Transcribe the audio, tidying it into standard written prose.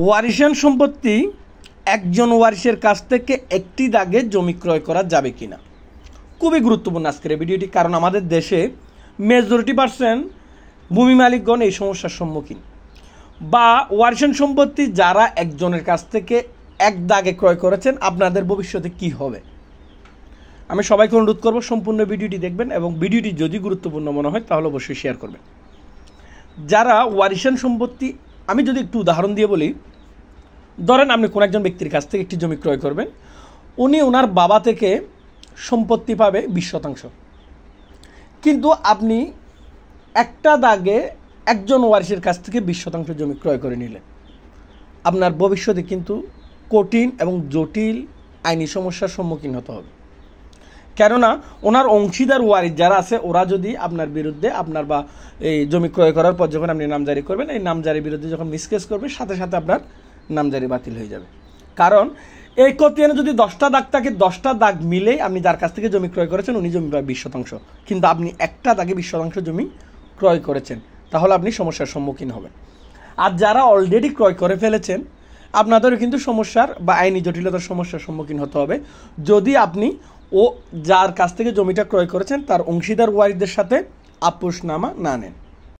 ওয়ারিশান সম্পত্তি একজন ওয়ারিশের কাছ থেকে একটি দাগে জমি ক্রয় করা যাবে কিনা, খুবই গুরুত্বপূর্ণ আজকের এই ভিডিওটি। কারণ আমাদের দেশে মেজরিটি পার্সেন্ট ভূমি মালিকগণ এই সমস্যার সম্মুখীন। বা ওয়ারিশান সম্পত্তি যারা একজনের কাছ থেকে এক দাগে ক্রয় করেছেন, আপনাদের ভবিষ্যতে কি হবে। আমি সবাইকে অনুরোধ করব সম্পূর্ণ ভিডিওটি দেখবেন এবং ভিডিওটি যদি গুরুত্বপূর্ণ মনে হয় তাহলে অবশ্যই শেয়ার করবেন। যারা ওয়ারিশান সম্পত্তি, আমি যদি একটু উদাহরণ দিয়ে বলি, ধরেন আপনি কোনো একজন ব্যক্তির কাছ থেকে একটি জমি ক্রয় করবেন, উনি ওনার বাবা থেকে সম্পত্তি পাবে 20%, কিন্তু আপনি একটা দাগে একজন ওয়ারিশের কাছ থেকে 20% জমি ক্রয় করে নিলেন। আপনার ভবিষ্যতে কিন্তু কঠিন এবং জটিল আইনি সমস্যার সম্মুখীন হতে হবে। কেননা ওনার অংশীদার ওয়ারিশ যারা আছে, ওরা যদি আপনার বিরুদ্ধে বা এই জমি ক্রয় করার পর যখন আপনি নামজারি করবেন, এই নামজারির বিরুদ্ধে যখন মিসকেস করবে, সাথে সাথে আপনার নামজারি বাতিল হয়ে যাবে। কারণ এই খতিয়ানে যদি 10টা দাগ থাকে, 10টা দাগ মিলেই আপনি যার কাছ থেকে জমি ক্রয় করেছেন উনি জমি পাবে 20%, কিন্তু আপনি একটা দাগে 20% জমি ক্রয় করেছেন, তাহলে আপনি সমস্যার সম্মুখীন হবেন। আর যারা অলরেডি ক্রয় করে ফেলেছেন, আপনাদেরও কিন্তু সমস্যার বা আইনি জটিলতার সমস্যার সম্মুখীন হতে হবে যদি আপনি যার কাছ থেকে জমিটা ক্রয় করেছেন তার অংশীদার ওয়ারিশদের সাথে আপোষনামা না নেন।